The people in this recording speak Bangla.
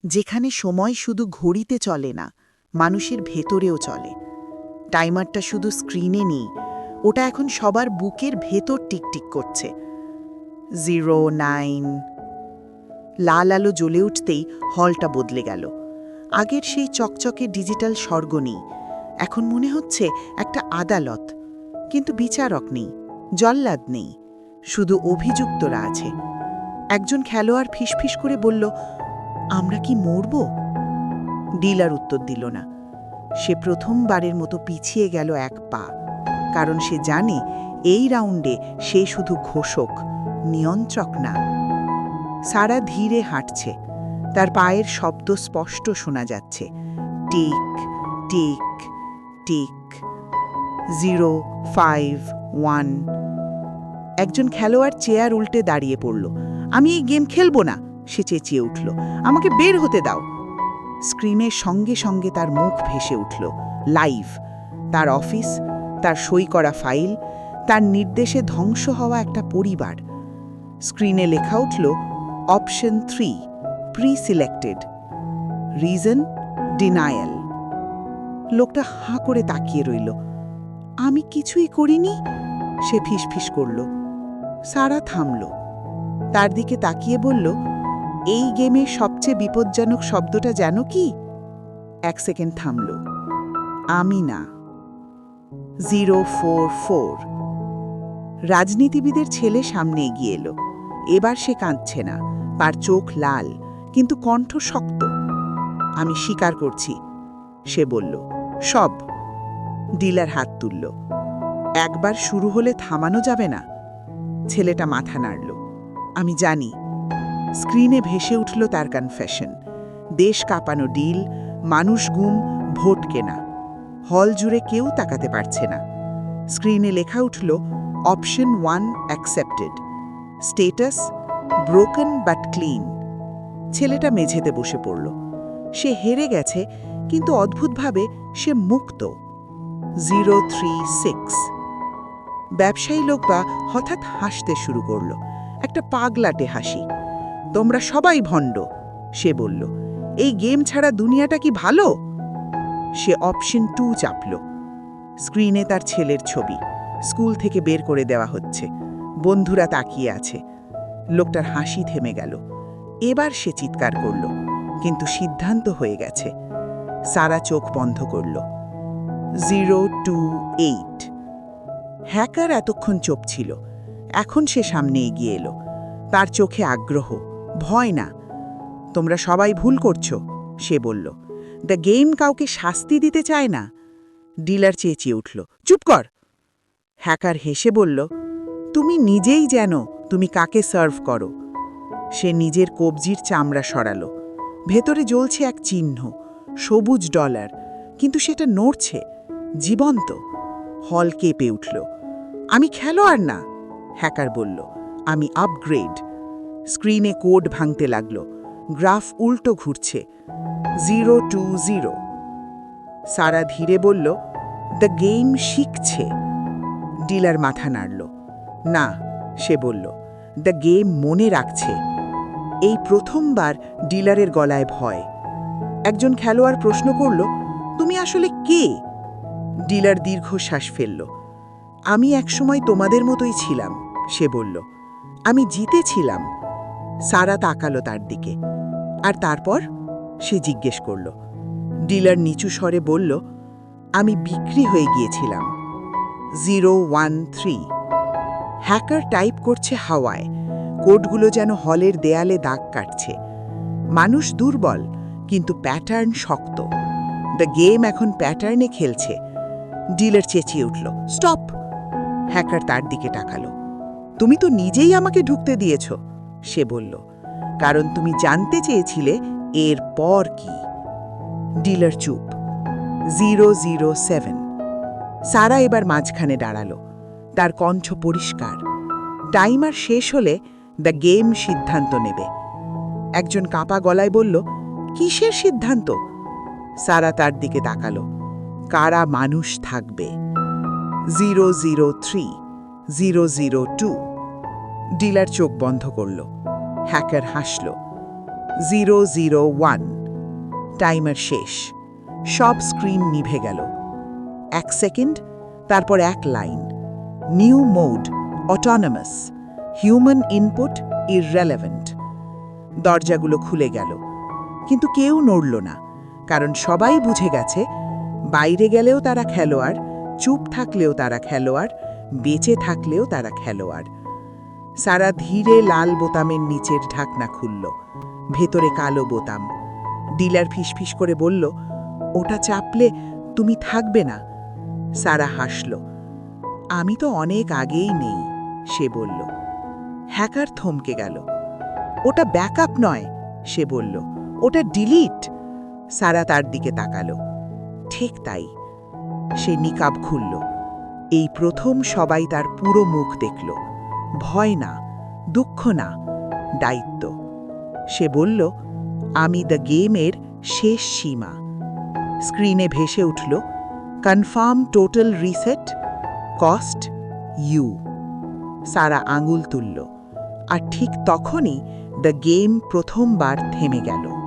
যেখানে সময় শুধু ঘড়িতে চলে না, মানুষের ভেতরেও চলে। টাইমারটা শুধু স্ক্রিনে নেই, ওটা এখন সবার বুকের ভেতর টিকটিক করছে। 09। লাল আলো জ্বলে উঠতেই হলটা বদলে গেল। আগের সেই চকচকে ডিজিটাল স্বর্গ নেই, এখন মনে হচ্ছে একটা আদালত। কিন্তু বিচারক নেই, জল্লাদ নেই, শুধু অভিযুক্তরা আছে। একজন খেলোয়াড় ফিসফিস করে বলল, আমরা কি মরব? ডিলার উত্তর দিল না। সে প্রথমবারের মতো পিছিয়ে গেল এক পা, কারণ সে জানে এই রাউন্ডে সে শুধু ঘোষক, নিয়ন্ত্রক না। সারা ধীরে হাঁটছে, তার পায়ের শব্দ স্পষ্ট শোনা যাচ্ছে। Tick tick tick. 0, 5, 1। একজন খেলোয়াড় চেয়ার উল্টে দাঁড়িয়ে পড়ল। আমি এই গেম খেলবো না, সে চেঁচিয়ে উঠল। আমাকে বের হতে দাও। স্ক্রিনের সঙ্গে সঙ্গে তার মুখ ভেসে উঠল। লাইভ, তার অফিস, তার সই করা ফাইল, তার নির্দেশে ধ্বংস হওয়া একটা পরিবার। স্ক্রিনে লেখা উঠল, option 3, pre selected. Reason, denial. লোকটা হাঁ করে তাকিয়ে রইল। আমি কিছুই করিনি, সে ফিসফিস করল। সারা থামল, তার দিকে তাকিয়ে বলল, এই গেমের সবচেয়ে বিপজ্জনক শব্দটা জানো কি? 1 সেকেন্ড থামল। আমি না। 044। রাজনীতিবিদের ছেলে সামনে এগিয়ে এলো। এবার সে কাঁদছে না, তার চোখ লাল, কিন্তু কণ্ঠ শক্ত। আমি স্বীকার করছি, সে বলল। সব। ডিলার হাত তুলল। একবার শুরু হলে থামানো যাবে না। ছেলেটা মাথা নাড়ল। আমি জানি। স্ক্রিনে ভেসে উঠল তার কনফেশন। দেশ কাঁপানো ডিল, মানুষ গুম, ভোট কেনা। হল জুড়ে কেউ তাকাতে পারছে না। স্ক্রিনে লেখা উঠল, option 1 accepted. Status, broken but clean. ছেলেটা মেঝেতে বসে পড়ল। সে হেরে গেছে, কিন্তু অদ্ভুতভাবে সে মুক্ত। 036। ব্যবসায়ী লোকটা হঠাৎ হাসতে শুরু করল, একটা পাগলাটে হাসি। তোমরা সবাই ভণ্ড, সে বলল। এই গেম ছাড়া দুনিয়াটা কি ভালো? সে অপশন 2 চাপল। স্ক্রিনে তার ছেলের ছবি, স্কুল থেকে বের করে দেওয়া হচ্ছে, বন্ধুরা তাকিয়ে আছে। লোকটার হাসি থেমে গেল। এবার সে চিৎকার করল, কিন্তু সিদ্ধান্ত হয়ে গেছে। সারা চোখ বন্ধ করল। 028। হ্যাকার এতক্ষণ চুপ ছিল, এখন সে সামনে এগিয়ে এলো। তার চোখে আগ্রহ, ভয় না। তোমরা সবাই ভুল করছো, সে বলল। দ্য গেম কাউকে শাস্তি দিতে চায় না। ডিলার চেঁচিয়ে উঠল, চুপ কর। হ্যাকার হেসে বলল, তুমি নিজেই জানো তুমি কাকে সার্ভ করো। সে নিজের কবজির চামড়া সরালো। ভেতরে জ্বলছে এক চিহ্ন, সবুজ ডলার, কিন্তু সেটা নড়ছে, জীবন্ত। হল কেঁপে উঠল। আমি খেলোয়াড় না, হ্যাকার বলল, আমি আপগ্রেড। স্ক্রিনে কোড ভাঙতে লাগল, গ্রাফ উল্টো ঘুরছে। 020। সারা ধীরে বলল, দ্য গেম শিখছে। ডিলার মাথা নাড়ল। না, সে বলল, দ্য গেম মনে রাখছে। এই প্রথমবার ডিলারের গলায় ভয়। একজন খেলোয়াড় প্রশ্ন করল, তুমি আসলে কে? ডিলার দীর্ঘশ্বাস ফেলল। আমি একসময় তোমাদের মতোই ছিলাম, সে বলল। আমি জিতেছিলাম। সারা তাকালো তার দিকে। আর তারপর? সে জিজ্ঞেস করল। ডিলার নিচু স্বরে বলল, আমি বিক্রি হয়ে গিয়েছিলাম। 013। হ্যাকার টাইপ করছে হাওয়ায়, কোডগুলো যেন হলের দেয়ালে দাগ কাটছে। মানুষ দুর্বল, কিন্তু প্যাটার্ন শক্ত। দ্য গেম এখন প্যাটার্নে খেলছে। ডিলার চেঁচিয়ে উঠল, স্টপ! হ্যাকার তার দিকে তাকালো। তুমি তো নিজেই আমাকে ঢুকতে দিয়েছ, সে বলল, কারণ তুমি জানতে চেয়েছিলে এর পর কি। ডিলার চুপ। 007। সারা এবার মাঝখানে দাঁড়ালো, তার কণ্ঠ পরিষ্কার। টাইমার শেষ হলে দ্য গেম সিদ্ধান্ত নেবে। একজন কাঁপা গলায় বলল, কিসের সিদ্ধান্ত? সারা তার দিকে তাকালো। কারা মানুষ থাকবে। 003, 002। ডিলার চোখ বন্ধ করল। হ্যাকার হাসল। 001। টাইমার শেষ। সব স্ক্রিন নিভে গেল। 1 সেকেন্ড, তারপর 1 line. New mode, autonomous. Human input irrelevant. দরজাগুলো খুলে গেল, কিন্তু কেউ নড়ল না, কারণ সবাই বুঝে গেছে বাইরে গেলেও তারা খেলোয়াড়, চুপ থাকলেও তারা খেলোয়াড়, বেঁচে থাকলেও তারা খেলোয়াড়। সারা ধীরে লাল বোতামের নিচের ঢাকনা খুলল। ভেতরে কালো বোতাম। ডিলার ফিসফিস করে বলল, ওটা চাপলে তুমি থাকবে না। সারা হাসল। আমি তো অনেক আগেই নেই, সে বলল। হ্যাকার থমকে গেল। ওটা ব্যাকআপ নয়, সে বলল, ওটা ডিলিট। সারা তার দিকে তাকালো। ঠিক তাই। সে নিকাব খুলল। এই প্রথম সবাই তার পুরো মুখ দেখল। ভয় না, দুঃখ না, দায়িত্ব। সে বলল, আমি দ্য গেমের শেষ সীমা। স্ক্রিনে ভেসে উঠল, confirm total reset, cost you. Sara আঙুল তুলল, আর ঠিক তখনই দ্য গেম প্রথমবার থেমে গেল।